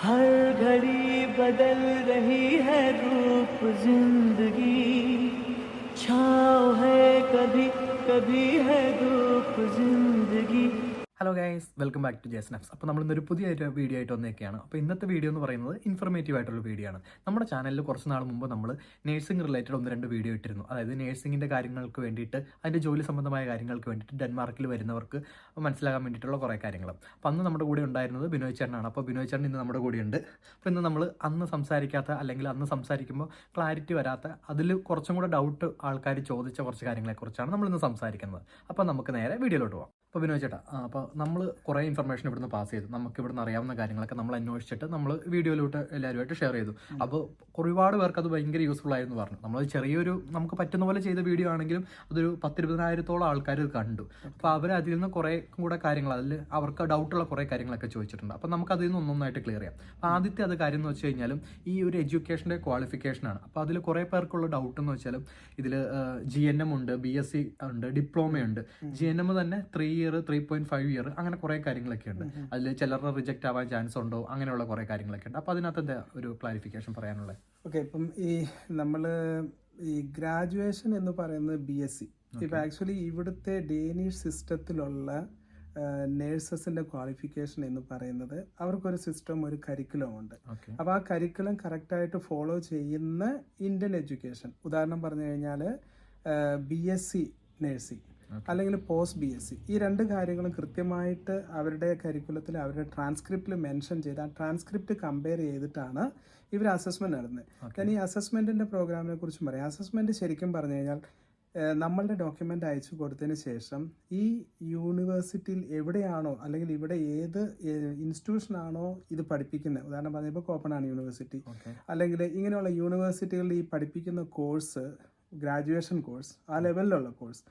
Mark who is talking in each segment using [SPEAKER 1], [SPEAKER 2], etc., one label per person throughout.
[SPEAKER 1] हर घड़ी बदल रही है रूप जिंदगी छाँव है कभी कभी है धूप जिंदगी.
[SPEAKER 2] Hello guys, welcome back to ജെസ്നഫ്സ്. അപ്പോൾ നമ്മളിന്നൊരു പുതിയ വീഡിയോ ആയിട്ട് വന്നേക്കാണ്. അപ്പോൾ ഇന്നത്തെ വീഡിയോ എന്ന് പറയുന്നത് ഇൻഫർമേറ്റീവ് ആയിട്ടുള്ള വീഡിയോ ആണ്. നമ്മുടെ ചാനലിൽ കുറച്ച് നാൾ മുമ്പ് നമ്മൾ നേഴ്സിംഗ് റിലേറ്റഡ് 1-2 വീഡിയോ ഇട്ടിരുന്നു. അതായത് നേഴ്സിംഗിൻ്റെ കാര്യങ്ങൾക്ക് വേണ്ടിയിട്ട്, അതിൻ്റെ ജോലി സംബന്ധമായ കാര്യങ്ങൾക്ക് വേണ്ടിയിട്ട് ഡെൻമാർക്കിൽ വരുന്നവർക്ക് മനസ്സിലാകാൻ വേണ്ടിയിട്ടുള്ള കുറേ കാര്യങ്ങൾ. അപ്പോൾ അന്ന് നമ്മുടെ കൂടെ ഉണ്ടായിരുന്നത് ബിനോയ് ചേട്ടനാണ്. അപ്പോൾ ബിനോയ് ചേട്ടൻ ഇന്ന് നമ്മുടെ കൂടെ ഉണ്ട്. അപ്പോൾ ഇന്ന് നമ്മൾ അന്ന് സംസാരിക്കാത്ത, അല്ലെങ്കിൽ അന്ന് സംസാരിക്കുമ്പോൾ ക്ലാരിറ്റി വരാത്ത, അതിൽ കുറച്ചും കൂടെ ഡൗട്ട് ആൾക്കാർ ചോദിച്ച കുറച്ച് കാര്യങ്ങളെക്കുറിച്ചാണ് നമ്മളിന്ന് സംസാരിക്കുന്നത്. അപ്പോൾ നമുക്ക് നേരെ വീഡിയോയിലോട്ട് പോകാം. അപ്പോൾ ബിനോയ് ചേട്ടാ, അപ്പോൾ നമ്മൾ കുറേ ഇൻഫർമേഷൻ ഇവിടുന്ന് പാസ് ചെയ്തു. നമുക്ക് ഇവിടുന്ന് അറിയാവുന്ന കാര്യങ്ങളൊക്കെ നമ്മൾ അന്വേഷിച്ചിട്ട് നമ്മൾ വീഡിയോയിലോട്ട് എല്ലാവരുമായിട്ട് ഷെയർ ചെയ്തു. അപ്പോൾ ഒരുപാട് പേർക്ക് അത് ഭയങ്കര യൂസ്ഫുൾ ആയിരുന്നു പറഞ്ഞു. നമ്മൾ ചെറിയൊരു നമുക്ക് പറ്റുന്ന പോലെ ചെയ്ത വീഡിയോ ആണെങ്കിലും അതൊരു 10-20,000-ഓളം ആൾക്കാർ ഇത് കണ്ടു. അപ്പോൾ അവർ അതിൽ നിന്ന് കുറേ കൂടെ കാര്യങ്ങൾ, അതിൽ അവർക്ക് ഡൗട്ടുള്ള കുറേ കാര്യങ്ങളൊക്കെ ചോദിച്ചിട്ടുണ്ട്. അപ്പോൾ നമുക്ക് അതിൽ നിന്ന് ഒന്നൊന്നായിട്ട് ക്ലിയർ ചെയ്യാം. അപ്പോൾ ആദ്യത്തെ അത് കാര്യം എന്ന് വെച്ച് കഴിഞ്ഞാലും ഈ ഒരു എഡ്യൂക്കേഷൻ്റെ ക്വാളിഫിക്കേഷനാണ്. അപ്പോൾ അതിൽ കുറേ പേർക്കുള്ള ഡൗട്ട് എന്ന് വെച്ചാലും ഇതിൽ GNM ഉണ്ട്, BSc ഉണ്ട്, ഡിപ്ലോമയുണ്ട്. GNM തന്നെ 3 ഇയർ, 3.5 ഇയർ, അങ്ങനെ കുറേ കാര്യങ്ങളൊക്കെ ഉണ്ട്. അതിൽ ചിലരുടെ റിജക്റ്റ് ആവാൻ ചാൻസ് ഉണ്ടോ, അങ്ങനെയുള്ള കുറേ കാര്യങ്ങളൊക്കെ ഉണ്ട്. അപ്പോൾ അതിനകത്ത് എന്താ ഒരു ക്ലാരിഫിക്കേഷൻ പറയാനുള്ളത്?
[SPEAKER 3] ഓക്കെ, ഇപ്പം നമ്മൾ ഈ ഗ്രാജുവേഷൻ എന്ന് പറയുന്നത് BSc. ഇപ്പം ആക്ച്വലി ഇവിടുത്തെ ഡേനിഷ് സിസ്റ്റത്തിലുള്ള നേഴ്സസിൻ്റെ ക്വാളിഫിക്കേഷൻ എന്ന് പറയുന്നത് അവർക്കൊരു സിസ്റ്റം, ഒരു കരിക്കുലം ഉണ്ട്. അപ്പോൾ ആ കരിക്കുലം കറക്റ്റായിട്ട് ഫോളോ ചെയ്യുന്ന ഇന്ത്യൻ എഡ്യൂക്കേഷൻ, ഉദാഹരണം പറഞ്ഞു കഴിഞ്ഞാൽ BSc നേഴ്സിംഗ് അല്ലെങ്കിൽ പോസ്റ്റ് BSc, ഈ രണ്ട് കാര്യങ്ങളും കൃത്യമായിട്ട് അവരുടെ കരിക്കുലത്തിൽ, അവരുടെ ട്രാൻസ്ക്രിപ്റ്റിൽ മെൻഷൻ ചെയ്ത് ആ ട്രാൻസ്ക്രിപ്റ്റ് കമ്പയർ ചെയ്തിട്ടാണ് ഇവർ അസസ്മെൻറ്റ് നടത്തുന്നത്. ഞാൻ ഈ അസസ്മെൻറ്റിൻ്റെ പ്രോഗ്രാമിനെ കുറിച്ച് പറയാം. അസസ്മെൻറ്റ് ശരിക്കും പറഞ്ഞു കഴിഞ്ഞാൽ നമ്മളുടെ ഡോക്യുമെൻ്റ് അയച്ചു കൊടുത്തതിന് ശേഷം ഈ യൂണിവേഴ്സിറ്റിയിൽ എവിടെയാണോ, അല്ലെങ്കിൽ ഇവിടെ ഏത് ഇൻസ്റ്റിറ്റ്യൂഷനാണോ ഇത് പഠിപ്പിക്കുന്നത്, ഉദാഹരണം പറഞ്ഞപ്പോൾ കോപ്പനാണ് യൂണിവേഴ്സിറ്റി, അല്ലെങ്കിൽ ഇങ്ങനെയുള്ള യൂണിവേഴ്സിറ്റികളിൽ ഈ പഠിപ്പിക്കുന്ന കോഴ്സ്, ഗ്രാജുവേഷൻ കോഴ്സ്, ആ ലെവലിലുള്ള കോഴ്സ്,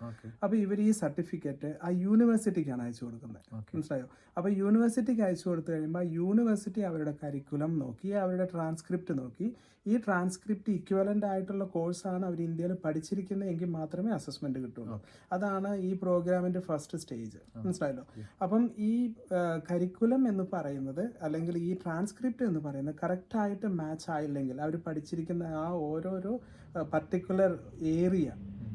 [SPEAKER 3] അപ്പോൾ ഇവർ ഈ സർട്ടിഫിക്കറ്റ് ആ യൂണിവേഴ്സിറ്റിക്കാണ് അയച്ചു കൊടുക്കുന്നത്. മനസ്സിലായോ? അപ്പോൾ യൂണിവേഴ്സിറ്റിക്ക് അയച്ചു കൊടുത്തു കഴിയുമ്പോൾ യൂണിവേഴ്സിറ്റി അവരുടെ കരിക്കുലം നോക്കി, അവരുടെ ട്രാൻസ്ക്രിപ്റ്റ് നോക്കി, ഈ ട്രാൻസ്ക്രിപ്റ്റ് ഇക്വലൻ്റ് ആയിട്ടുള്ള കോഴ്സാണ് അവർ ഇന്ത്യയിൽ പഠിച്ചിരിക്കുന്നത് എങ്കിൽ മാത്രമേ അസസ്മെൻറ്റ് കിട്ടുള്ളൂ. അതാണ് ഈ പ്രോഗ്രാമിൻ്റെ ഫസ്റ്റ് സ്റ്റേജ്. മനസ്സിലായല്ലോ? അപ്പം ഈ കരിക്കുലം എന്ന് പറയുന്നത്, അല്ലെങ്കിൽ ഈ ട്രാൻസ്ക്രിപ്റ്റ് എന്ന് പറയുന്നത് കറക്റ്റായിട്ട് മാച്ച് ആയില്ലെങ്കിൽ, അവർ പഠിച്ചിരിക്കുന്ന ആ ഓരോരോ പർട്ടിക്കുലർ ഏരിയ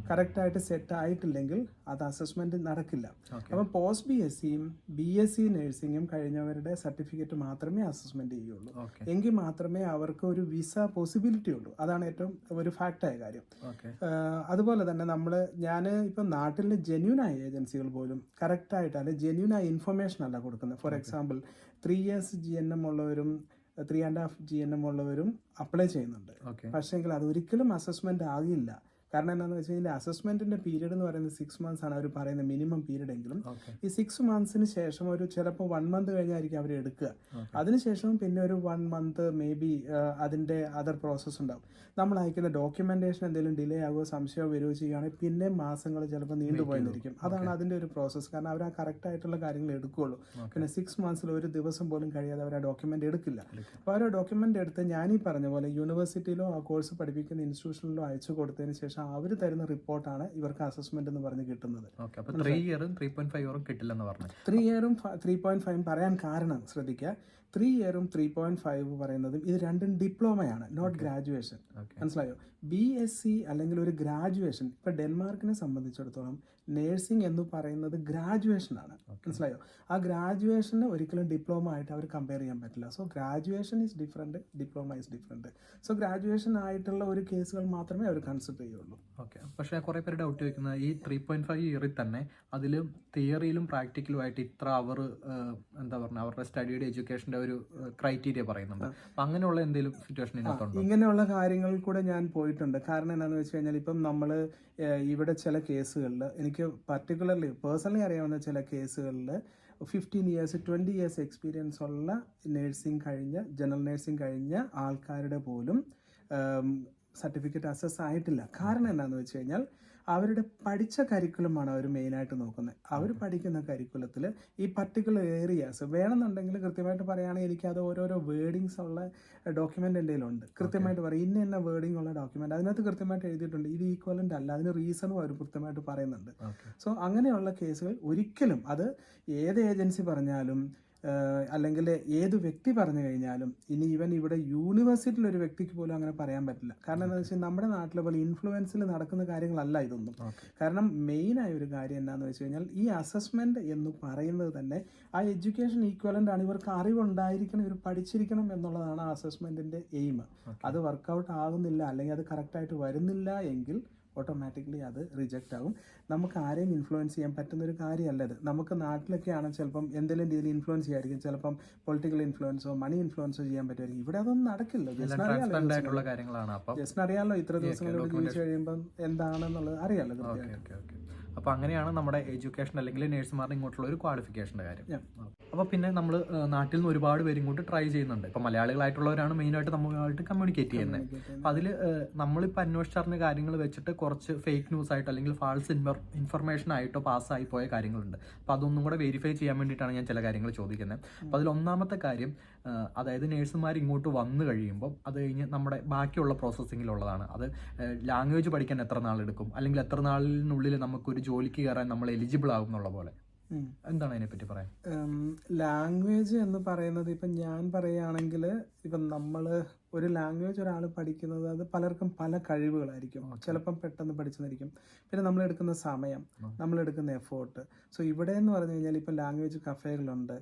[SPEAKER 3] കറക്റ്റായിട്ട് സെറ്റ് ആയിട്ടില്ലെങ്കിൽ അത് അസസ്മെൻറ്റ് നടക്കില്ല. അപ്പം പോസ്റ്റ് BScയും BSc നേഴ്സിംഗും കഴിഞ്ഞവരുടെ സർട്ടിഫിക്കറ്റ് മാത്രമേ അസസ്മെൻറ്റ് ചെയ്യുള്ളൂ. എങ്കിൽ മാത്രമേ അവർക്ക് ഒരു വിസ പോസിബിലിറ്റി ഉള്ളൂ. അതാണ് ഏറ്റവും ഒരു ഫാക്റ്റായ കാര്യം. അതുപോലെ തന്നെ ഞാൻ ഇപ്പം നാട്ടിൽ ജെന്യൂനായ ഏജൻസികൾ പോലും കറക്റ്റായിട്ട്, അല്ലെങ്കിൽ ജെന്യൂനായ ഇൻഫർമേഷൻ അല്ല കൊടുക്കുന്നത്. ഫോർ എക്സാമ്പിൾ 3 years GNM ഉള്ളവരും 3.5 GNM ഉള്ളവരും അപ്ലൈ ചെയ്യുന്നുണ്ട്. പക്ഷേങ്കിൽ അത് ഒരിക്കലും അസസ്മെന്റ് ആകില്ല. കാരണം എന്താണെന്ന് വെച്ച് കഴിഞ്ഞാൽ അസസ്മെന്റിന്റെ പീരീഡ് എന്ന് പറയുന്നത് 6 months ആണ് അവർ പറയുന്നത്, മിനിമം പീരീഡ് എങ്കിലും. ഈ 6 monthsന് ശേഷം ഒരു ചിലപ്പോൾ 1 month കഴിഞ്ഞായിരിക്കും അവർ എടുക്കുക. അതിനുശേഷം പിന്നെ ഒരു 1 month മേ ബി അതിൻ്റെ അതർ പ്രോസസ്സ് ഉണ്ടാവും. നമ്മൾ അയക്കുന്ന ഡോക്യുമെന്റേഷൻ എന്തെങ്കിലും ഡിലേ ആകുകയോ സംശയമോ വരികയോ ചെയ്യുകയാണെങ്കിൽ പിന്നെ മാസങ്ങൾ ചിലപ്പോൾ നീണ്ടുപോയിരിക്കും. അതാണ് അതിൻ്റെ ഒരു പ്രോസസ്സ്. കാരണം അവർ ആ കറക്റ്റ് ആയിട്ടുള്ള കാര്യങ്ങൾ എടുക്കുകയുള്ളൂ. പിന്നെ 6 monthsൽ ഒരു ദിവസം പോലും കഴിയാതെ അവർ ആ ഡോക്യുമെന്റ് എടുക്കില്ല. അപ്പോൾ അവർ ഡോക്യുമെന്റ് എടുത്ത് ഞാനീ പറഞ്ഞ പോലെ യൂണിവേഴ്സിറ്റിയിലോ ആ കോഴ്സ് പഠിപ്പിക്കുന്ന ഇൻസ്റ്റിറ്റ്യൂഷനിലോ അയച്ചു കൊടുത്തതിന് ശേഷം അവർ തരുന്ന റിപ്പോർട്ടാണ് ഇവർക്ക് അസസ്മെന്റ് എന്ന് പറഞ്ഞ് കിട്ടുന്നത്.
[SPEAKER 2] 3 ഇയറും 3.5 ഇയറും കിട്ടില്ലെന്ന് പറഞ്ഞു.
[SPEAKER 3] 3 ഇയറും 3.5 പറയാൻ കാരണം ശ്രദ്ധിക്കുക. 3 ഇയറും 3.5 പറയുന്നതും ഇത് രണ്ടും ഡിപ്ലോമയാണ്, നോട്ട് ഗ്രാജുവേഷൻ. മനസ്സിലായോ? BSc അല്ലെങ്കിൽ ഒരു ഗ്രാജുവേഷൻ, ഇപ്പൊ ഡെൻമാർക്കിനെ സംബന്ധിച്ചിടത്തോളം നേഴ്സിംഗ് എന്ന് പറയുന്നത് ഗ്രാജുവേഷനാണ്. മനസ്സിലായോ? ആ ഗ്രാജുവേഷന് ഒരിക്കലും ഡിപ്ലോമ ആയിട്ട് അവർ കമ്പയർ ചെയ്യാൻ പറ്റില്ല. So graduation is different, diploma is different. So graduation ആയിട്ടുള്ള ഒരു കേസുകൾ മാത്രമേ അവർ കൺസിഡർ ചെയ്യുള്ളൂ.
[SPEAKER 2] ഓക്കെ, പക്ഷേ കുറേ പേര് ഡൗട്ട് ചോദിക്കുന്നത് ഈ 3.5 ഇയറിൽ തന്നെ അതിൽ തിയറിയിലും പ്രാക്ടിക്കലും ആയിട്ട് ഇത്ര അവർ എന്താ പറയുക, അവരുടെ സ്റ്റഡിയുടെ എഡ്യൂക്കേഷൻ്റെ ഒരു ക്രൈറ്റീരിയ പറയുന്നുണ്ട്. അപ്പം അങ്ങനെയുള്ള എന്തെങ്കിലും സിറ്റുവേഷൻ ഇതിനകത്തുണ്ടോ?
[SPEAKER 3] ഇങ്ങനെയുള്ള കാര്യങ്ങളിൽ കൂടെ ഞാൻ പോയിട്ടുണ്ട്. കാരണം എന്താണെന്ന് വെച്ച് കഴിഞ്ഞാൽ ഇപ്പം നമ്മൾ ഇവിടെ ചില കേസുകളിൽ, എനിക്ക് പർട്ടിക്കുലർലി പേഴ്സണലി അറിയാവുന്ന ചില കേസുകളിൽ 15 years 20 years എക്സ്പീരിയൻസ് ഉള്ള നേഴ്സിംഗ് കഴിഞ്ഞ, ജനറൽ നേഴ്സിംഗ് കഴിഞ്ഞ ആൾക്കാരുടെ പോലും സർട്ടിഫിക്കറ്റ് അസസ് ആയിട്ടില്ല. കാരണം എന്താണെന്ന് വെച്ച് കഴിഞ്ഞാൽ അവരുടെ പഠിച്ച കരിക്കുലമാണ് അവർ മെയിനായിട്ട് നോക്കുന്നത്. അവർ പഠിക്കുന്ന കരിക്കുലത്തിൽ ഈ പർട്ടിക്കുലർ ഏരിയാസ് വേണമെന്നുണ്ടെങ്കിൽ കൃത്യമായിട്ട് പറയുകയാണെങ്കിൽ എനിക്കത് ഓരോരോ വേർഡിങ്സ് ഉള്ള ഡോക്യുമെൻ്റ് എൻ്റെ കയ്യിലുണ്ട്. കൃത്യമായിട്ട് പറയും ഇന്ന വേർഡിംഗ് ഉള്ള ഡോക്യുമെൻ്റ്, അതിനകത്ത് കൃത്യമായിട്ട് എഴുതിയിട്ടുണ്ട് ഇത് ഈക്വലൻ്റ് അല്ല, അതിന് റീസണും അവർ കൃത്യമായിട്ട് പറയുന്നുണ്ട്. സോ അങ്ങനെയുള്ള കേസുകൾ ഒരിക്കലും, അത് ഏത് ഏജൻസി പറഞ്ഞാലും അല്ലെങ്കിൽ ഏത് വ്യക്തി പറഞ്ഞു കഴിഞ്ഞാലും, ഇനി ഈവൻ ഇവിടെ യൂണിവേഴ്സിറ്റിയിൽ ഒരു വ്യക്തിക്ക് പോലും അങ്ങനെ പറയാൻ പറ്റില്ല. കാരണം എന്താണെന്ന് വെച്ചാൽ നമ്മുടെ നാട്ടിലെ പോലെ ഇൻഫ്ലുവൻസിൽ നടക്കുന്ന കാര്യങ്ങളല്ല ഇതൊന്നും. കാരണം മെയിനായ ഒരു കാര്യം എന്താണെന്ന് വെച്ച് കഴിഞ്ഞാൽ ഈ അസസ്മെന്റ് എന്ന് പറയുന്നത് തന്നെ ആ എഡ്യൂക്കേഷൻ ഈക്വലന്റ് ആണ്. ഇവർക്ക് അറിവുണ്ടായിരിക്കണം, ഇവർ പഠിച്ചിരിക്കണം എന്നുള്ളതാണ് ആ അസസ്മെന്റിന്റെ എയിം. അത് വർക്കൗട്ട് ആകുന്നില്ല അല്ലെങ്കിൽ അത് കറക്റ്റായിട്ട് വരുന്നില്ല എങ്കിൽ ഓട്ടോമാറ്റിക്കലി അത് റിജക്റ്റ് ആകും. നമുക്ക് ആരെയും ഇൻഫ്ലുവൻസ് ചെയ്യാൻ പറ്റുന്ന ഒരു കാര്യമല്ലത്. നമുക്ക് നാട്ടിലൊക്കെയാണ് ചിലപ്പം എന്തെങ്കിലും രീതിയിൽ ഇൻഫ്ലുവൻസ് ചെയ്യായിരിക്കും, ചിലപ്പം പൊളിറ്റിക്കൽ ഇൻഫ്ലുവൻസോ മണി ഇൻഫ്ലുവൻസോ ചെയ്യാൻ പറ്റുമായിരിക്കും. ഇവിടെ അതൊന്നും നടക്കില്ല. ജസ്റ്റിന് അറിയാമല്ലോ ഇത്ര ദിവസങ്ങളിലൂടെ ജീവിച്ചു കഴിയുമ്പം എന്താണെന്നുള്ളത് അറിയാമല്ലോ കൃത്യമായിട്ട്.
[SPEAKER 2] അപ്പോൾ അങ്ങനെയാണ് നമ്മുടെ എഡ്യൂക്കേഷൻ അല്ലെങ്കിൽ നേഴ്സുമാരുടെ ഇങ്ങോട്ടുള്ള ഒരു ക്വാളിഫിക്കേഷൻ്റെ കാര്യം. അപ്പോൾ പിന്നെ നമ്മൾ നാട്ടിൽ നിന്ന് ഒരുപാട് പേര് ഇങ്ങോട്ട് ട്രൈ ചെയ്യുന്നുണ്ട്. ഇപ്പോൾ മലയാളികളായിട്ടുള്ളവരാണ് മെയിനായിട്ട് നമ്മളുമായിട്ട് കമ്മ്യൂണിക്കേറ്റ് ചെയ്യുന്നത്. അപ്പോൾ അതിൽ നമ്മളിപ്പോൾ അന്വേഷിച്ചറിഞ്ഞ കാര്യങ്ങൾ വെച്ചിട്ട് കുറച്ച് ഫേക്ക് ന്യൂസ് ആയിട്ടോ അല്ലെങ്കിൽ ഫാൾസ് ഇൻഫർമേഷൻ ആയിട്ടോ പാസ്സായി പോയ കാര്യങ്ങളുണ്ട്. അപ്പോൾ അതൊന്നും കൂടെ വെരിഫൈ ചെയ്യാൻ വേണ്ടിയിട്ടാണ് ഞാൻ ചില കാര്യങ്ങൾ ചോദിക്കുന്നത്. അപ്പോൾ അതിൽ ഒന്നാമത്തെ കാര്യം, അതായത് നേഴ്സുമാർ ഇങ്ങോട്ട് വന്നു കഴിയുമ്പോൾ അത് കഴിഞ്ഞ് നമ്മുടെ ബാക്കിയുള്ള പ്രോസസ്സിങ്ങിലുള്ളതാണ്. അത് ലാംഗ്വേജ് പഠിക്കാൻ എത്ര നാളെടുക്കും, അല്ലെങ്കിൽ എത്ര നാളിനുള്ളിൽ നമുക്കൊരു ജോലിക്ക് കയറാൻ നമ്മൾ എലിജിബിൾ ആകും എന്നുള്ള പോലെ. എന്താണ് അതിനെപ്പറ്റി പറയാൻ?
[SPEAKER 3] ലാംഗ്വേജ് എന്ന് പറയുന്നത് ഇപ്പം ഞാൻ പറയുകയാണെങ്കിൽ, ഇപ്പം നമ്മൾ ഒരു ലാംഗ്വേജ് ഒരാൾ പഠിക്കുന്നത് അത് പലർക്കും പല കഴിവുകളായിരിക്കും. ചിലപ്പം പെട്ടെന്ന് പഠിച്ചെന്നിരിക്കും. പിന്നെ നമ്മളെടുക്കുന്ന സമയം, നമ്മളെടുക്കുന്ന എഫേർട്ട്. സോ ഇവിടെ എന്ന് പറഞ്ഞു കഴിഞ്ഞാൽ ഇപ്പം ലാംഗ്വേജ് കഫേകളുണ്ട്,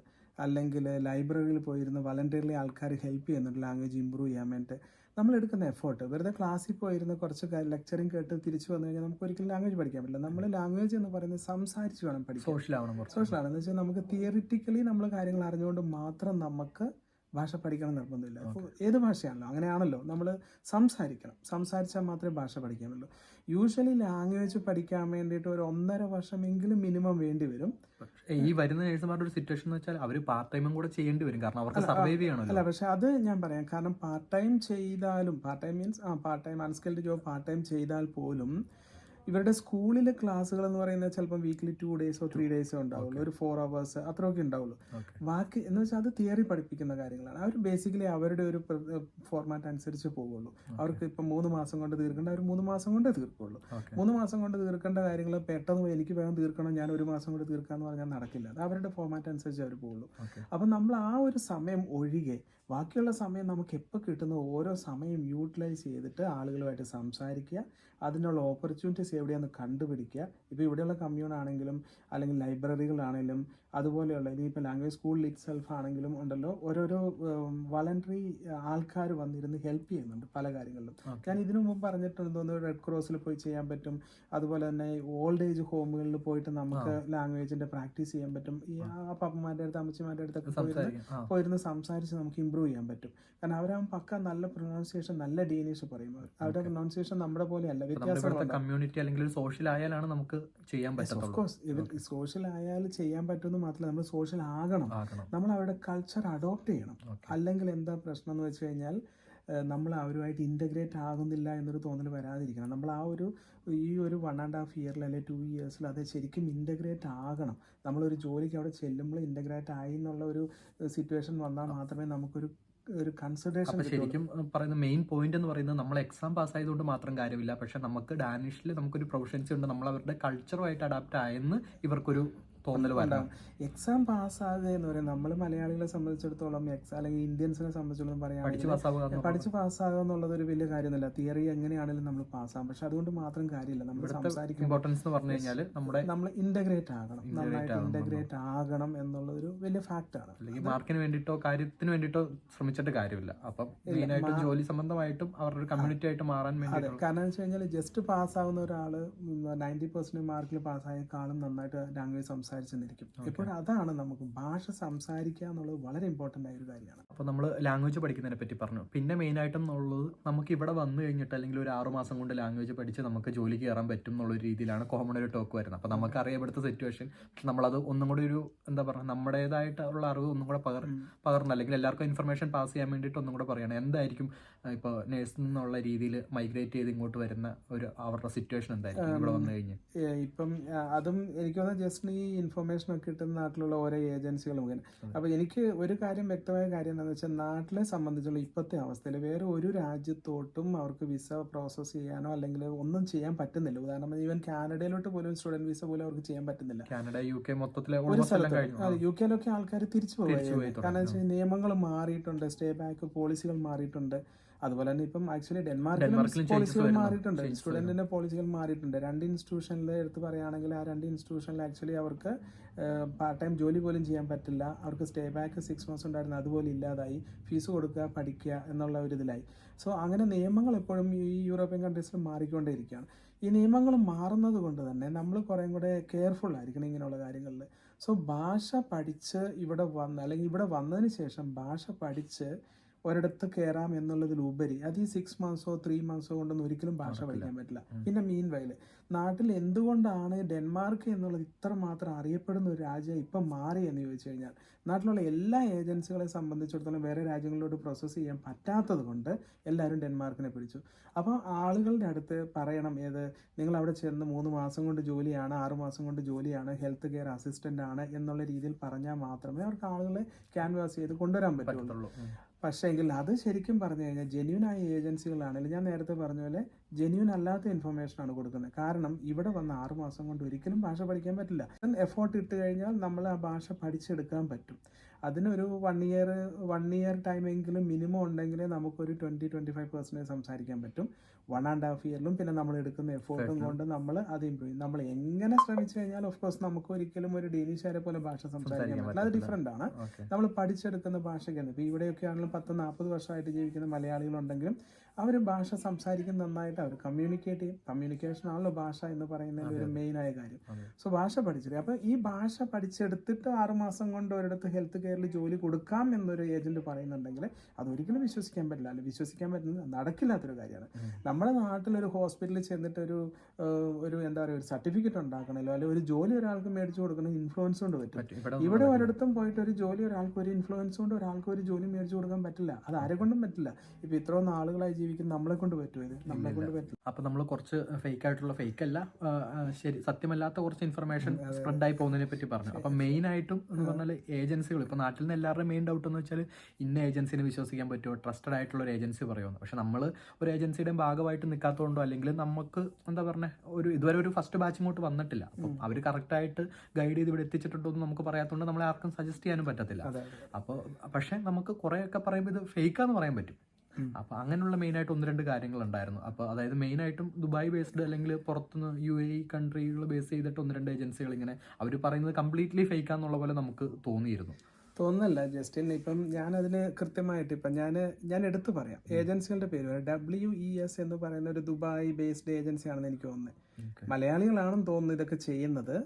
[SPEAKER 3] അല്ലെങ്കിൽ ലൈബ്രറിയിൽ പോയിരുന്ന് വളണ്ടിയർലി ആൾക്കാർ ഹെൽപ്പ് ചെയ്യുന്നുണ്ട് ലാംഗ്വേജ് ഇമ്പ്രൂവ് ചെയ്യാൻ വേണ്ടിയിട്ട്. നമ്മളെടുക്കുന്ന എഫേർട്ട്, വെറുതെ ക്ലാസ്സിൽ പോയിരുന്ന് കുറച്ച് ലെക്ചറിങ് കേട്ട് തിരിച്ചു വന്നു കഴിഞ്ഞാൽ നമുക്ക് ഒരിക്കലും ലാംഗ്വേജ് പഠിക്കാൻ പറ്റില്ല. നമ്മൾ ലാംഗ്വേജ് എന്ന് പറയുന്നത് സംസാരിച്ച് വേണം പഠിക്കാൻ. സോഷ്യലാണ് എന്ന് വെച്ചാൽ നമുക്ക് തിയറിറ്റിക്കലി നമ്മൾ കാര്യങ്ങൾ അറിഞ്ഞുകൊണ്ട് മാത്രം നമുക്ക് ഭാഷ പഠിക്കണം നിർബന്ധമില്ല. അപ്പോൾ ഏത് ഭാഷയാണല്ലോ അങ്ങനെയാണല്ലോ, നമ്മൾ സംസാരിച്ചാൽ മാത്രമേ ഭാഷ പഠിക്കാൻ പറ്റുള്ളൂ. യൂഷ്വലി ലാംഗ്വേജ് പഠിക്കാൻ വേണ്ടിയിട്ട് ഒരു 1.5 വർഷമെങ്കിലും മിനിമം വേണ്ടി വരും.
[SPEAKER 2] ഈ വരുന്ന നേഴ്സുമാരുടെ ഒരു സിറ്റുവേഷൻ എന്ന് വെച്ചാൽ അവർ പാർട്ട് ടൈമും കൂടെ ചെയ്യേണ്ടി വരും, കാരണം അവർക്ക് സർവൈവ് ചെയ്യണം.
[SPEAKER 3] അല്ല, പക്ഷെ അത് ഞാൻ പറയാം. കാരണം പാർട്ട് ടൈം ചെയ്താലും, part time unskilled job part time ചെയ്താൽ പോലും ഇവരുടെ സ്കൂളിലെ ക്ലാസ്സുകൾ എന്ന് പറയുന്നത് ചിലപ്പോൾ വീക്കിലി 2 ഡേയ്സോ 3 ഡേയ്സോ ഉണ്ടാവുള്ളൂ, ഒരു 4 hours അത്രയൊക്കെ ഉണ്ടാവുള്ളൂ. ബാക്കി എന്ന് വെച്ചാൽ അത് തിയറി പഠിപ്പിക്കുന്ന കാര്യങ്ങളാണ്. അവർ ബേസിക്കലി അവരുടെ ഒരു ഫോർമാറ്റ് അനുസരിച്ച് പോവുള്ളൂ. അവർക്ക് ഇപ്പം 3 മാസം കൊണ്ട് തീർക്കേണ്ട അവർ 3 മാസം കൊണ്ടേ തീർക്കുള്ളൂ. 3 മാസം കൊണ്ട് തീർക്കേണ്ട കാര്യങ്ങൾ പെട്ടെന്ന് എനിക്ക് വേണം തീർക്കണം, ഞാൻ 1 മാസം കൊണ്ട് തീർക്കാന്ന് പറഞ്ഞാൽ നടക്കില്ല. അത് അവരുടെ ഫോർമാറ്റ് അനുസരിച്ച് അവർ പോവുള്ളൂ. അപ്പം നമ്മൾ ആ ഒരു സമയം ഒഴികെ ബാക്കിയുള്ള സമയം നമുക്ക് എപ്പോൾ കിട്ടുന്ന ഓരോ സമയം യൂട്ടിലൈസ് ചെയ്തിട്ട് ആളുകളുമായിട്ട് സംസാരിക്കുക, അതിനുള്ള ഓപ്പർച്യൂണിറ്റീസ് എവിടെയാണെന്ന് കണ്ടുപിടിക്കുക. ഇപ്പോൾ ഇവിടെയുള്ള കമ്മ്യൂണാണെങ്കിലും അല്ലെങ്കിൽ ലൈബ്രറികളാണെങ്കിലും അതുപോലെയുള്ള ഇനിയിപ്പോൾ ലാംഗ്വേജ് സ്കൂളിൽ ഇറ്റ് സെൽഫ് ആണെങ്കിലും ഉണ്ടല്ലോ, ഓരോരോ വളണ്ടറി ആൾക്കാർ വന്നിരുന്ന് ഹെൽപ്പ് ചെയ്യുന്നുണ്ട് പല കാര്യങ്ങളിലും. ഞാൻ ഇതിനു മുമ്പ് പറഞ്ഞിട്ടുണ്ട്, റെഡ് ക്രോസിൽ പോയി ചെയ്യാൻ പറ്റും. അതുപോലെ തന്നെ ഓൾഡ് ഏജ് ഹോമുകളിൽ പോയിട്ട് നമുക്ക് ലാംഗ്വേജിൻ്റെ പ്രാക്ടീസ് ചെയ്യാൻ പറ്റും. ഈ പപ്പന്മാരുടെ അടുത്ത് അമ്മച്ചിമാരുടെ അടുത്തൊക്കെ പോയിരുന്ന് സംസാരിച്ച് നമുക്ക് ഇമ്പ്രൂവ് ചെയ്യാൻ പറ്റും. കാരണം അവരാകുമ്പോൾ പക്ക നല്ല പ്രൊനൗൺസിയേഷൻ, നല്ല ഡീനിഷ് പറയും. അവരുടെ പ്രൊനൗൺസിയേഷൻ നമ്മുടെ പോലെയല്ല, വ്യത്യാസങ്ങളുണ്ട്.
[SPEAKER 2] കമ്മ്യൂണിറ്റി അല്ലെങ്കിൽ സോഷ്യൽ ആയാലാണ് നമുക്ക് ചെയ്യാൻ പറ്റും.
[SPEAKER 3] ഓഫ് കോഴ്സ് സോഷ്യൽ ആയാലും ചെയ്യാൻ പറ്റുമെന്ന് മാത്രമല്ല, നമ്മൾ സോഷ്യൽ ആകണം. നമ്മൾ അവരുടെ കൾച്ചർ അഡോപ്റ്റ് ചെയ്യണം. അല്ലെങ്കിൽ എന്താ പ്രശ്നം എന്ന് വെച്ച് കഴിഞ്ഞാൽ നമ്മൾ അവരുമായിട്ട് ഇൻ്റഗ്രേറ്റ് ആകുന്നില്ല എന്നൊരു തോന്നൽ വരാതിരിക്കണം. നമ്മൾ ഈ ഒരു 1.5 ഇയറിൽ അല്ലെങ്കിൽ 2 ഇയേഴ്സിൽ അത് ശരിക്കും ഇൻ്റഗ്രേറ്റ് ആകണം. നമ്മളൊരു ജോലിക്ക് അവിടെ ചെല്ലുമ്പോൾ ഇൻ്റഗ്രേറ്റ് ആയി എന്നുള്ള ഒരു സിറ്റുവേഷൻ വന്നാൽ മാത്രമേ നമുക്കൊരു കൺസിഡറേഷൻ.
[SPEAKER 2] ശരിക്കും പറയുന്ന മെയിൻ പോയിന്റ് എന്ന് പറയുന്നത് നമ്മൾ എക്സാം പാസ്സായതുകൊണ്ട് മാത്രം കാര്യമില്ല, പക്ഷെ നമുക്ക് ഡാനിഷിൽ നമുക്കൊരു പ്രൊഫഷൻസി ഉണ്ട്, നമ്മൾ അവരുടെ കൾച്ചറുമായിട്ട് അഡാപ്റ്റ് ആയെന്ന് ഇവർക്കൊരു തോന്നൽ വരാം.
[SPEAKER 3] എക്സാം പാസ്സാകുക എന്ന് പറയുന്നത് നമ്മൾ മലയാളികളെ സംബന്ധിച്ചിടത്തോളം അല്ലെങ്കിൽ ഇന്ത്യൻസിനെ സംബന്ധിച്ചിടത്തോളം പറയുകയാണെങ്കിൽ പഠിച്ച് പാസ്സാകുക എന്നുള്ളത് ഒരു വലിയ കാര്യമൊന്നുമില്ല. തിയറി എങ്ങനെയാണെങ്കിലും നമ്മൾ പാസ്സാകും. പക്ഷെ അതുകൊണ്ട് മാത്രം കാര്യമില്ല. നമ്മൾ സംസാരിക്കും,
[SPEAKER 2] ഇമ്പോർട്ടൻസ് എന്ന് പറഞ്ഞു കഴിഞ്ഞാൽ നമ്മൾ
[SPEAKER 3] ഇന്റഗ്രേറ്റ് ആകണം, നന്നായിട്ട് ഇന്റഗ്രേറ്റ് ആകണം എന്നുള്ളതൊരു വലിയ ഫാക്റ്റാണ്.
[SPEAKER 2] അല്ലെങ്കിൽ മാർക്കിന് വേണ്ടിയിട്ടോ കാര്യത്തിന് വേണ്ടിയിട്ടോ ശ്രമിച്ചിട്ട് കാര്യമില്ല. അപ്പം മെയിനായിട്ടും ജോലി സംബന്ധമായിട്ടും അവരുടെ കമ്മ്യൂണിറ്റി ആയിട്ട് മാറാൻ വേണ്ടി.
[SPEAKER 3] കാരണം എന്ന് വെച്ച് കഴിഞ്ഞാൽ ജസ്റ്റ് പാസ്സാകുന്ന ഒരാൾ 90% മാർക്കിൽ പാസ്സായേക്കാളും നന്നായിട്ട് ലാംഗ്വേജ് സംസാരിച്ചിരിക്കും. ഇപ്പോൾ അതാണ് നമുക്ക് ഭാഷ സംസാരിക്കുക എന്നുള്ളത് വളരെ ഇമ്പോർട്ടൻ്റ് ആയ ഒരു കാര്യമാണ്.
[SPEAKER 2] അപ്പോൾ നമ്മൾ ലാംഗ്വേജ് പഠിക്കുന്നതിനെ പറ്റി പറഞ്ഞു. പിന്നെ മെയിനായിട്ടും ഉള്ളത് നമുക്ക് ഇവിടെ വന്നു കഴിഞ്ഞിട്ട് അല്ലെങ്കിൽ ഒരു 6 മാസം കൊണ്ട് ലാംഗ്വേജ് പഠിച്ച് നമുക്ക് ജോലിക്ക് കയറാൻ പറ്റും എന്നുള്ള രീതിയിലാണ് കോമൺ ഒരു ടോക്ക് വരുന്നത്. അപ്പോൾ നമുക്ക് അറിയപ്പെടുത്ത സിറ്റുവേഷൻ, പക്ഷെ നമ്മളത് ഒന്നും കൂടി ഒരു എന്താ പറയുക, നമ്മുടേതായിട്ടുള്ള അറിവ് ഒന്നും കൂടെ പകർന്ന് അല്ലെങ്കിൽ എല്ലാവർക്കും ഇൻഫർമേഷൻ പാസ് ചെയ്യാൻ വേണ്ടിയിട്ട് ഒന്നും കൂടെ പറയണം. എന്തായിരിക്കും ഇപ്പോൾ നേഴ്സിൽ നിന്നുള്ള രീതിയിൽ മൈഗ്രേറ്റ് ചെയ്ത് ഇങ്ങോട്ട് വരുന്ന അവരുടെ സിറ്റുവേഷൻ എന്തായിരിക്കും ഇവിടെ വന്നു കഴിഞ്ഞ്?
[SPEAKER 3] ഇപ്പം അതും എനിക്ക് തോന്നുന്നത് ജസ്റ്റ് ഈ ഇൻഫർമേഷൻ ഒക്കെ കിട്ടുന്ന നാട്ടിലുള്ള ഓരോ ഏജൻസികളും ഇങ്ങനെ. അപ്പോൾ എനിക്ക് ഒരു കാര്യം വ്യക്തമായ കാര്യം എന്താണെന്ന് വെച്ചാൽ നാട്ടിലെ സംബന്ധിച്ചുള്ള ഇപ്പോഴത്തെ അവസ്ഥയിൽ വേറെ ഒരു രാജ്യത്തോട്ടും അവർക്ക് വിസ പ്രോസസ്സ് ചെയ്യാനോ അല്ലെങ്കിൽ ഒന്നും ചെയ്യാൻ പറ്റുന്നില്ല. ഉദാഹരണം ഈവൻ കാനഡയിലോട്ട് പോലും സ്റ്റുഡന്റ് വിസ പോലും അവർക്ക് ചെയ്യാൻ പറ്റുന്നില്ല.
[SPEAKER 2] കാനഡ, UK മൊത്തത്തിലെ
[SPEAKER 3] ഒരു സ്ഥലത്ത് UK ആൾക്കാർ തിരിച്ചു പോകും. കാരണം വെച്ചാൽ നിയമങ്ങൾ മാറിയിട്ടുണ്ട്, സ്റ്റേ ബാക്ക് പോളിസികൾ മാറിയിട്ടുണ്ട്. അതുപോലെ തന്നെ ഇപ്പം ആക്ച്വലി ഡെൻമാർക്കിലും പോളിസികൾ മാറിയിട്ടുണ്ട്, സ്റ്റുഡന്റിന്റെ പോളിസികൾ മാറിയിട്ടുണ്ട്. 2 ഇൻസ്റ്റിറ്റ്യൂഷനിൽ എടുത്ത് പറയുകയാണെങ്കിൽ ആ 2 ഇൻസ്റ്റിറ്റ്യൂഷനിൽ ആക്ച്വലി അവർക്ക് പാർട്ട് ടൈം ജോലി പോലും ചെയ്യാൻ പറ്റില്ല. അവർക്ക് സ്റ്റേ ബാക്ക് 6 months ഉണ്ടായിരുന്നു, അതുപോലെ ഇല്ലാതായി. ഫീസ് കൊടുക്കുക, പഠിക്കുക എന്നുള്ള ഒരു ഇതിലായി. സോ അങ്ങനെ നിയമങ്ങൾ എപ്പോഴും ഈ യൂറോപ്യൻ കൺട്രീസിൽ മാറിക്കൊണ്ടേയിരിക്കുകയാണ്. ഈ നിയമങ്ങൾ മാറുന്നത് കൊണ്ട് തന്നെ നമ്മൾ കുറേ കൂടെ കെയർഫുൾ ആയിരിക്കണം ഇങ്ങനെയുള്ള കാര്യങ്ങളിൽ. സോ ഭാഷ പഠിച്ച് ഇവിടെ വന്ന് അല്ലെങ്കിൽ ഇവിടെ വന്നതിന് ശേഷം ഭാഷ പഠിച്ച് ഒരിടത്ത് കയറാം എന്നുള്ളതിലുപരി അത് ഈ 6 months 3 months കൊണ്ടൊന്നും ഒരിക്കലും ഭാഷ പഠിക്കാൻ പറ്റില്ല. പിന്നെ മീൻ വയല് നാട്ടിൽ എന്തുകൊണ്ടാണ് ഡെൻമാർക്ക് എന്നുള്ളത് ഇത്രമാത്രം അറിയപ്പെടുന്ന ഒരു രാജ്യം ഇപ്പം മാറി എന്ന് ചോദിച്ചു കഴിഞ്ഞാൽ, നാട്ടിലുള്ള എല്ലാ ഏജൻസികളെ സംബന്ധിച്ചിടത്തോളം വേറെ രാജ്യങ്ങളിലോട്ട് പ്രോസസ്സ് ചെയ്യാൻ പറ്റാത്തത് കൊണ്ട് എല്ലാവരും ഡെൻമാർക്കിനെ പിടിച്ചു. അപ്പോൾ ആളുകളുടെ അടുത്ത് പറയണം നിങ്ങൾ അവിടെ ചെന്ന് 3 മാസം കൊണ്ട് ജോലിയാണ്, 6 മാസം കൊണ്ട് ജോലിയാണ്, ഹെൽത്ത് കെയർ അസിസ്റ്റൻ്റ് ആണ് എന്നുള്ള രീതിയിൽ പറഞ്ഞാൽ മാത്രമേ അവർക്ക് ആളുകളെ ക്യാൻവാസ് ചെയ്ത് കൊണ്ടുവരാൻ പറ്റുള്ളൂ. പക്ഷേ എങ്കിൽ അത് ശരിക്കും പറഞ്ഞു കഴിഞ്ഞാൽ ജെന്യൂനായ ഏജൻസികളാണെങ്കിൽ ഞാൻ നേരത്തെ പറഞ്ഞ പോലെ ജെന്യൂൻ അല്ലാത്ത ഇൻഫർമേഷനാണ് കൊടുക്കുന്നത്. കാരണം ഇവിടെ വന്ന് 6 മാസം കൊണ്ട് ഒരിക്കലും ഭാഷ പഠിക്കാൻ പറ്റില്ല. എഫോർട്ട് ഇട്ട് കഴിഞ്ഞാൽ നമ്മൾ ആ ഭാഷ പഠിച്ചെടുക്കാൻ പറ്റും. അതിനൊരു 1 year ടൈമെങ്കിലും മിനിമം ഉണ്ടെങ്കിലേ നമുക്കൊരു 20-25% സംസാരിക്കാൻ പറ്റും. 1.5 yearലും പിന്നെ നമ്മൾ എടുക്കുന്ന എഫോർട്ടും കൊണ്ട് നമ്മൾ അത് ഇമ്പ്രൂവ് ചെയ്യും. നമ്മൾ എങ്ങനെ ശ്രമിച്ചു കഴിഞ്ഞാൽ ഓഫ് കോഴ്സ് നമുക്ക് ഒരിക്കലും ഒരു ഡേനിഷുകാരെ പോലെ ഭാഷ സംസാരിക്കാൻ പറ്റില്ല. അത് ഡിഫറെൻ്റ് ആണ്. നമ്മൾ പഠിച്ചെടുക്കുന്ന ഭാഷയ്ക്കാണ്. ഇപ്പോൾ ഇവിടെയൊക്കെ ആണെങ്കിലും 10-40 വർഷമായിട്ട് ജീവിക്കുന്ന മലയാളികളുണ്ടെങ്കിലും അവർ ഭാഷ സംസാരിക്കുന്ന നന്നായിട്ട് അവർ കമ്മ്യൂണിക്കേറ്റ് ചെയ്യും. കമ്മ്യൂണിക്കേഷൻ ആണല്ലോ ഭാഷ എന്ന് പറയുന്നതിൽ ഒരു മെയിനായ കാര്യം. സോ ഭാഷ പഠിച്ചിട്ട് അപ്പോൾ ഈ ഭാഷ പഠിച്ചെടുത്തിട്ട് 6 മാസം കൊണ്ട് ഒരിടത്ത് ഹെൽത്ത് കെയറിൽ ജോലി കൊടുക്കാം എന്നൊരു ഏജന്റ് പറയുന്നുണ്ടെങ്കിൽ അതൊരിക്കലും വിശ്വസിക്കാൻ പറ്റില്ല. അല്ല, വിശ്വസിക്കാൻ പറ്റുന്നത് നടക്കില്ലാത്തൊരു കാര്യമാണ്. നമ്മുടെ നാട്ടിലൊരു ഹോസ്പിറ്റലിൽ ചെന്നിട്ട് ഒരു എന്താ പറയുക ഒരു സർട്ടിഫിക്കറ്റ് ഉണ്ടാക്കണമല്ലോ, അല്ലെങ്കിൽ ഒരു ജോലി ഒരാൾക്ക് മേടിച്ചു കൊടുക്കുന്ന ഇൻഫ്ലുവൻസ് കൊണ്ട് പറ്റും. ഇവിടെ ഒരിടത്തും പോയിട്ട് ഒരു ജോലി ഒരാൾക്ക് ഒരു ഇൻഫ്ലുവൻസ് കൊണ്ട് ഒരാൾക്ക് ഒരു ജോലി മേടിച്ചു കൊടുക്കാൻ പറ്റില്ല. അത് ആരെ കൊണ്ടും പറ്റില്ല. ഇപ്പൊ ഇത്രയും നാളുകളായി ജീവിക്കുന്ന നമ്മളെ കൊണ്ട് പറ്റുമോ? ഇത് നമ്മളെ കൊണ്ട് പറ്റില്ല.
[SPEAKER 2] അപ്പൊ നമ്മൾ കുറച്ച് ഫേക്ക് ആയിട്ടുള്ള ഫേക്ക് അല്ല ശരി സത്യമല്ലാത്ത കുറച്ച് ഇൻഫർമേഷൻ സ്പ്രെഡ് ആയി പോകുന്നതിനെ പറ്റി പറഞ്ഞു. അപ്പൊ മെയിൻ ആയിട്ടും എന്ന് പറഞ്ഞാൽ ഏജൻസികൾ ഇപ്പൊ നാട്ടിൽ നിന്ന് എല്ലാവരുടെയും മെയിൻ ഡൗട്ട് എന്ന് വെച്ചാൽ ഇന്ന ഏജൻസിനെ വിശ്വസിക്കാൻ പറ്റുമോ, ട്രസ്റ്റഡ് ആയിട്ടുള്ള ഒരു ഏജൻസി പറയുമെന്ന്. പക്ഷെ നമ്മൾ ഒരു ഏജൻസിയുടെ ഭാഗമായിട്ട് നിൽക്കാത്തതുകൊണ്ടോ അല്ലെങ്കിൽ നമുക്ക് എന്താ പറഞ്ഞ ഇതുവരെ ഒരു ഫസ്റ്റ് ബാച്ച് ഇങ്ങോട്ട് വന്നിട്ടില്ല. അപ്പം അവർ കറക്റ്റായിട്ട് ഗൈഡ് ചെയ്ത് ഇവിടെ എത്തിച്ചിട്ടുണ്ടോ എന്ന് നമുക്ക് പറയാത്തതുകൊണ്ട് നമ്മളെ ആർക്കും സജസ്റ്റ് ചെയ്യാനും പറ്റത്തില്ല. അപ്പോൾ പക്ഷെ നമുക്ക് കുറേയൊക്കെ പറയുമ്പോൾ ഇത് ഫേക്കാന്ന് പറയാൻ പറ്റും. അപ്പോൾ അങ്ങനെയുള്ള മെയിനായിട്ട് 1-2 കാര്യങ്ങൾ ഉണ്ടായിരുന്നു. അപ്പോൾ അതായത് മെയിനായിട്ടും ദുബായ് ബേസ്ഡ് അല്ലെങ്കിൽ പുറത്തുനിന്ന് UAE കൺട്രികൾ ബേസ് ചെയ്തിട്ട് 1-2 ഏജൻസികൾ ഇങ്ങനെ അവർ പറയുന്നത് കംപ്ലീറ്റ്ലി ഫേക്കാന്നുള്ള പോലെ നമുക്ക് തോന്നിയിരുന്നു.
[SPEAKER 3] തോന്നല്ല ജസ്റ്റിൻ. ഇപ്പം ഞാനതിന് കൃത്യമായിട്ട് ഇപ്പം ഞാൻ എടുത്തു പറയാം ഏജൻസികളുടെ പേര്. WES എന്ന് പറയുന്ന ഒരു ദുബായ് ബേസ്ഡ് ഏജൻസി ആണെന്ന് എനിക്ക് തോന്നുന്നത്. മലയാളികളാണെന്ന് തോന്നുന്നു ഇതൊക്കെ ചെയ്യുന്നത്.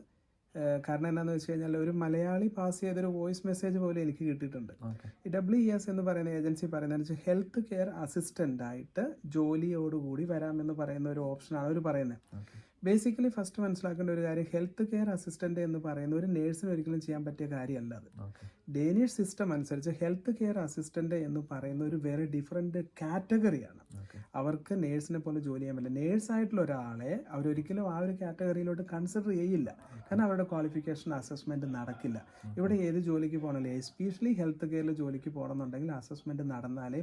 [SPEAKER 3] കാരണം എന്താണെന്ന് വെച്ച് കഴിഞ്ഞാൽ ഒരു മലയാളി പാസ് ചെയ്തൊരു വോയിസ് മെസ്സേജ് പോലും എനിക്ക് കിട്ടിയിട്ടുണ്ട്. ഈ WES എന്ന് പറയുന്ന ഏജൻസി പറയുന്നത് വെച്ചാൽ ഹെൽത്ത് കെയർ അസിസ്റ്റൻ്റ് ആയിട്ട് ജോലിയോടുകൂടി വരാമെന്ന് പറയുന്ന ഒരു ഓപ്ഷനാണ് അവർ പറയുന്നത്. ബേസിക്കലി ഫസ്റ്റ് മനസ്സിലാക്കേണ്ട ഒരു കാര്യം, ഹെൽത്ത് കെയർ അസിസ്റ്റൻ്റ് എന്ന് പറയുന്ന ഒരു നേഴ്സിന് ഒരിക്കലും ചെയ്യാൻ പറ്റിയ കാര്യമല്ല അത്. ഡേനിഷ് സിസ്റ്റം അനുസരിച്ച് ഹെൽത്ത് കെയർ അസിസ്റ്റൻ്റ് എന്ന് പറയുന്ന ഒരു വേറെ ഡിഫറെൻറ്റ് കാറ്റഗറിയാണ്. അവർക്ക് നേഴ്സിനെ പോലെ ജോലി ചെയ്യാൻ പറ്റില്ല. നേഴ്സായിട്ടുള്ള ഒരാളെ അവരൊരിക്കലും ആ ഒരു കാറ്റഗറിയിലോട്ട് കൺസിഡർ ചെയ്യില്ല. കാരണം അവരുടെ ക്വാളിഫിക്കേഷൻ അസസ്മെൻറ്റ് നടക്കില്ല. ഇവിടെ ഏത് ജോലിക്ക് പോകണമല്ലോ, എസ്പെഷ്യലി ഹെൽത്ത് കെയറിൽ ജോലിക്ക് പോകണമെന്നുണ്ടെങ്കിൽ അസസ്മെൻറ്റ് നടന്നാലേ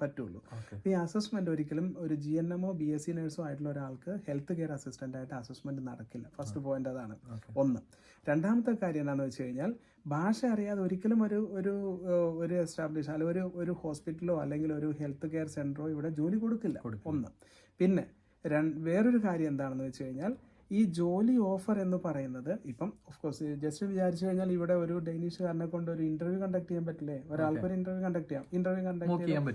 [SPEAKER 3] പറ്റുള്ളൂ. ഈ അസസ്മെൻറ്റ് ഒരിക്കലും ഒരു GNMO BSc നേഴ്സോ ആയിട്ടുള്ള ഒരാൾക്ക് ഹെൽത്ത് കെയർ അസിസ്റ്റൻ്റ് ആയിട്ട് അസസ്മെൻറ്റ് നടക്കില്ല. ഫസ്റ്റ് പോയിന്റ് അതാണ് ഒന്ന്. രണ്ടാമത്തെ കാര്യം എന്താണെന്ന് വെച്ച് കഴിഞ്ഞാൽ ഭാഷ അറിയാതെ ഒരിക്കലും ഒരു എസ്റ്റാബ്ലിഷ് അല്ലെങ്കിൽ ഒരു ഹോസ്പിറ്റലോ അല്ലെങ്കിൽ ഒരു ഹെൽത്ത് കെയർ സെൻ്ററോ ഇവിടെ ജോലി കൊടുക്കില്ല. ഒന്ന്. പിന്നെ വേറൊരു കാര്യം എന്താണെന്ന് വെച്ച് കഴിഞ്ഞാൽ ഈ ജോലി ഓഫർ എന്ന് പറയുന്നത് ഇപ്പം ഓഫ് കോഴ്സ് ജസ്റ്റ് വിചാരിച്ചു കഴിഞ്ഞാൽ ഇവിടെ ഒരു ഡെനിഷുകാരനെ കൊണ്ട് ഒരു ഇന്റർവ്യൂ കണ്ടക്ട് ചെയ്യാൻ പറ്റില്ലേ? ഒരാൾക്ക് ഒരു ഇന്റർവ്യൂ കണ്ടക്ട് ചെയ്യാം,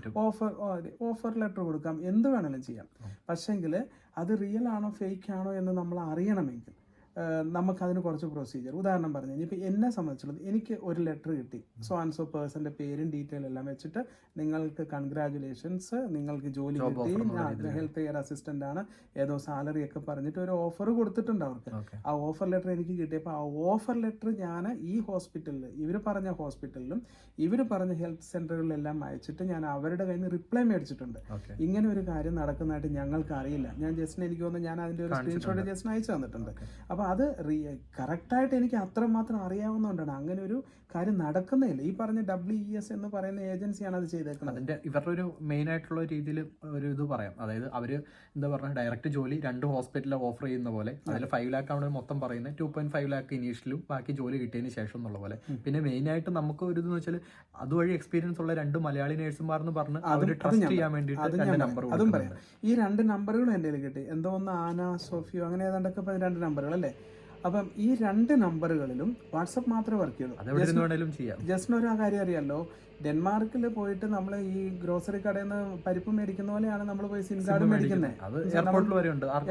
[SPEAKER 3] ഓഫർ ലെറ്റർ കൊടുക്കാം, എന്ത് വേണമെങ്കിലും ചെയ്യാം. പക്ഷെങ്കിൽ അത് റിയൽ ആണോ ഫേക്ക് ആണോ എന്ന് നമ്മൾ അറിയണമെങ്കിൽ നമുക്കതിന് കുറച്ച് പ്രൊസീജിയർ. ഉദാഹരണം പറഞ്ഞു കഴിഞ്ഞാൽ ഇപ്പോൾ എന്നെ സംബന്ധിച്ചുള്ളത് എനിക്ക് ഒരു ലെറ്റർ കിട്ടി, സോ ആൻഡ് സോ പേഴ്സൻ്റെ പേരും ഡീറ്റെയിൽ എല്ലാം വെച്ചിട്ട് നിങ്ങൾക്ക് കൺഗ്രാജുലേഷൻസ്, നിങ്ങൾക്ക് ജോലി കിട്ടി, ഹെൽത്ത് കെയർ അസിസ്റ്റൻ്റ് ആണ്, ഏതോ സാലറി ഒക്കെ പറഞ്ഞിട്ട് ഒരു ഓഫർ കൊടുത്തിട്ടുണ്ട് അവർക്ക്. ആ ഓഫർ ലെറ്റർ എനിക്ക് കിട്ടിയപ്പോൾ ആ ഓഫർ ലെറ്റർ ഞാൻ ഈ ഹോസ്പിറ്റലിൽ ഇവർ പറഞ്ഞ ഹോസ്പിറ്റലിലും ഇവർ പറഞ്ഞ ഹെൽത്ത് സെൻ്ററുകളിലെല്ലാം അയച്ചിട്ട് ഞാൻ അവരുടെ കയ്യിൽ നിന്ന് റിപ്ലൈ മേടിച്ചിട്ടുണ്ട്. ഇങ്ങനെ ഒരു കാര്യം നടക്കുന്നതായിട്ട് ഞങ്ങൾക്ക് അറിയില്ല. ഞാൻ ജസ്റ്റിന് എനിക്ക് തോന്നുന്നു ഞാൻ അതിൻ്റെ ഒരു സ്ക്രീൻഷോട്ട് ജസ്റ്റിന് അയച്ചു തന്നിട്ടുണ്ട്. അപ്പോൾ അപ്പോൾ അത് കറക്റ്റായിട്ട് എനിക്ക് അത്രമാത്രം അറിയാവുന്നതുകൊണ്ടാണ് അങ്ങനെ ഒരു കാര്യം നടക്കുന്നില്ല. ഈ പറഞ്ഞ WES എന്ന് പറയുന്ന ഏജൻസിയാണ് അത് ചെയ്തേക്കുന്നത്.
[SPEAKER 2] അതിന്റെ ഇവരുടെ ഒരു മെയിൻ ആയിട്ടുള്ള രീതിയിൽ ഒരു ഇത് പറയാം. അതായത് അവര് എന്താ പറയുക, ഡയറക്റ്റ് ജോലി 2 ഹോസ്പിറ്റലിൽ ഓഫർ ചെയ്യുന്ന പോലെ അതിൽ 5 lakh ആണ് മൊത്തം പറയുന്നത്. 2.5 lakh ഇനീഷ്യലും ബാക്കി ജോലി കിട്ടിയതിന് ശേഷം എന്നുള്ള പോലെ. പിന്നെ മെയിൻ ആയിട്ട് നമുക്ക് ഒരു ഇതെന്ന് വെച്ചാൽ അതുവഴി എക്സ്പീരിയൻസ് ഉള്ള 2 മലയാളി നേഴ്സുമാർന്ന് പറഞ്ഞ് അവർ ട്രസ്റ്റ് ചെയ്യാൻ വേണ്ടിയിട്ട് 2 നമ്പർ.
[SPEAKER 3] അതും പറയാം. ഈ 2 നമ്പറുകളും എൻ്റെ കയ്യിൽ കിട്ടി. എന്തോ ഒന്ന് ആന സോഫിയോ അങ്ങനെ ഏതാണ്ടൊക്കെ 2 നമ്പറുകൾ അല്ലേ. അപ്പം ഈ 2 നമ്പറുകളിലും വാട്സപ്പ് മാത്രമേ വർക്ക് ചെയ്യുള്ളൂ. ജസ്റ്റിന് ഒരു കാര്യം അറിയാമല്ലോ, ഡെൻമാർക്കിൽ പോയിട്ട് നമ്മൾ ഈ ഗ്രോസറി കടയിൽ നിന്ന് പരിപ്പ് മേടിക്കുന്ന പോലെയാണ് നമ്മൾ പോയി സിം കാർഡ് മേടിക്കുന്നത്.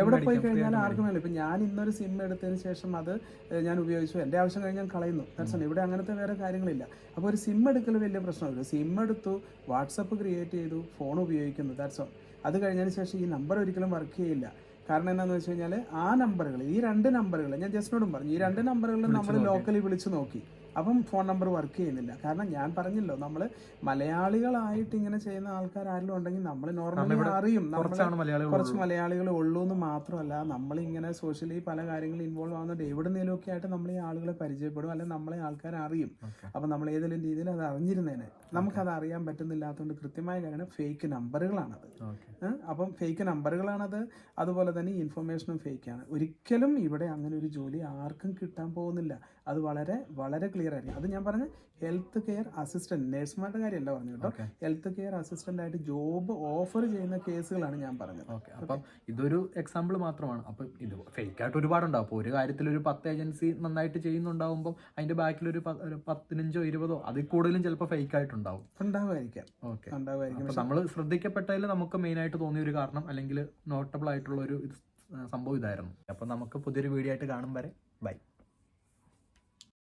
[SPEAKER 3] എവിടെ പോയി കഴിഞ്ഞാൽ ആർക്കും വേണം. ഇപ്പം ഞാൻ ഇന്നൊരു സിം എടുത്തതിന് ശേഷം അത് ഞാൻ ഉപയോഗിച്ചു, എൻ്റെ ആവശ്യം കഴിഞ്ഞ് ഞാൻ കളയുന്നു. ദാറ്റ്സ് ഇവിടെ അങ്ങനത്തെ വേറെ കാര്യങ്ങളില്ല. അപ്പോൾ ഒരു സിം എടുക്കൽ വലിയ പ്രശ്നമില്ല. സിം എടുത്തു, വാട്സപ്പ് ക്രിയേറ്റ് ചെയ്തു, ഫോൺ ഉപയോഗിക്കുന്നു, ദാറ്റ്സ് ഓൾ. അത് കഴിഞ്ഞതിന് ശേഷം ഈ നമ്പർ ഒരിക്കലും വർക്ക് ചെയ്യില്ല. കാരണം എന്താണെന്ന് വെച്ച് കഴിഞ്ഞാൽ ആ നമ്പറുകൾ, ഈ 2 നമ്പറുകൾ ഞാൻ ജസ്റ്റിനോടും പറഞ്ഞു, ഈ 2 നമ്പറുകളിൽ നമ്മൾ ലോക്കലി വിളിച്ചു നോക്കി. അപ്പം ഫോൺ നമ്പർ വർക്ക് ചെയ്യുന്നില്ല. കാരണം ഞാൻ പറഞ്ഞല്ലോ, നമ്മൾ മലയാളികളായിട്ട് ഇങ്ങനെ ചെയ്യുന്ന ആൾക്കാർ ആരെങ്കിലും ഉണ്ടെങ്കിൽ നമ്മൾ നോർമലി അറിയും. കുറച്ച് മലയാളികൾ ഉള്ളൂ എന്ന് മാത്രമല്ല, നമ്മളിങ്ങനെ സോഷ്യലി പല കാര്യങ്ങളും ഇൻവോൾവ് ആവുന്നുണ്ട്. എവിടുന്നേലുമൊക്കെ ആയിട്ട് നമ്മൾ ഈ ആളുകളെ പരിചയപ്പെടും, അല്ലെങ്കിൽ നമ്മളെ ആൾക്കാർ അറിയും. അപ്പം നമ്മൾ ഏതെങ്കിലും രീതിയിൽ അത് അറിഞ്ഞിരുന്നേനെ. നമുക്കത് അറിയാൻ പറ്റുന്നില്ലാത്തതുകൊണ്ട് കൃത്യമായ കാര്യമാണ് ഫേക്ക് നമ്പറുകളാണത്. അപ്പം ഫേക്ക് നമ്പറുകളാണത്. അതുപോലെ തന്നെ ഇൻഫർമേഷനും ഫേക്കാണ്. ഒരിക്കലും ഇവിടെ അങ്ങനെ ഒരു ജോലി ആർക്കും കിട്ടാൻ പോകുന്നില്ല. അത് വളരെ വളരെ ക്ലിയർ ആയിരിക്കും. അത് ഞാൻ പറഞ്ഞ ഹെൽത്ത് കെയർ അസിസ്റ്റന്റ്, നേഴ്സുമാരുടെ കാര്യമല്ല പറഞ്ഞു കേട്ടോ. ഹെൽത്ത് കെയർ അസിസ്റ്റന്റ് ആയിട്ട് ജോബ് ഓഫർ ചെയ്യുന്ന കേസുകളാണ് ഞാൻ പറഞ്ഞത്.
[SPEAKER 2] അപ്പം ഇതൊരു എക്സാമ്പിൾ മാത്രമാണ്. അപ്പം ഇത് ഫേക്ക് ആയിട്ട് ഒരുപാടുണ്ടാവും. അപ്പോൾ ഒരു കാര്യത്തിൽ ഒരു 10 ഏജൻസി നന്നായിട്ട് ചെയ്യുന്നുണ്ടാവുമ്പോൾ അതിന്റെ ബാക്കിൽ ഒരു 15 20 അതിൽ കൂടുതലും ചിലപ്പോൾ ഫേക്ക് ആയിട്ടുണ്ടാവും.
[SPEAKER 3] ഉണ്ടാവുമായിരിക്കാം.
[SPEAKER 2] അപ്പോൾ നമ്മൾ ശ്രദ്ധിക്കപ്പെട്ടതിൽ നമുക്ക് മെയിൻ ആയിട്ട് തോന്നിയ ഒരു കാരണം അല്ലെങ്കിൽ നോട്ടബിൾ ആയിട്ടുള്ള ഒരു സംഭവം ഇതായിരുന്നു. അപ്പം നമുക്ക് പുതിയൊരു വീഡിയോ ആയിട്ട് കാണും വരെ ബൈ.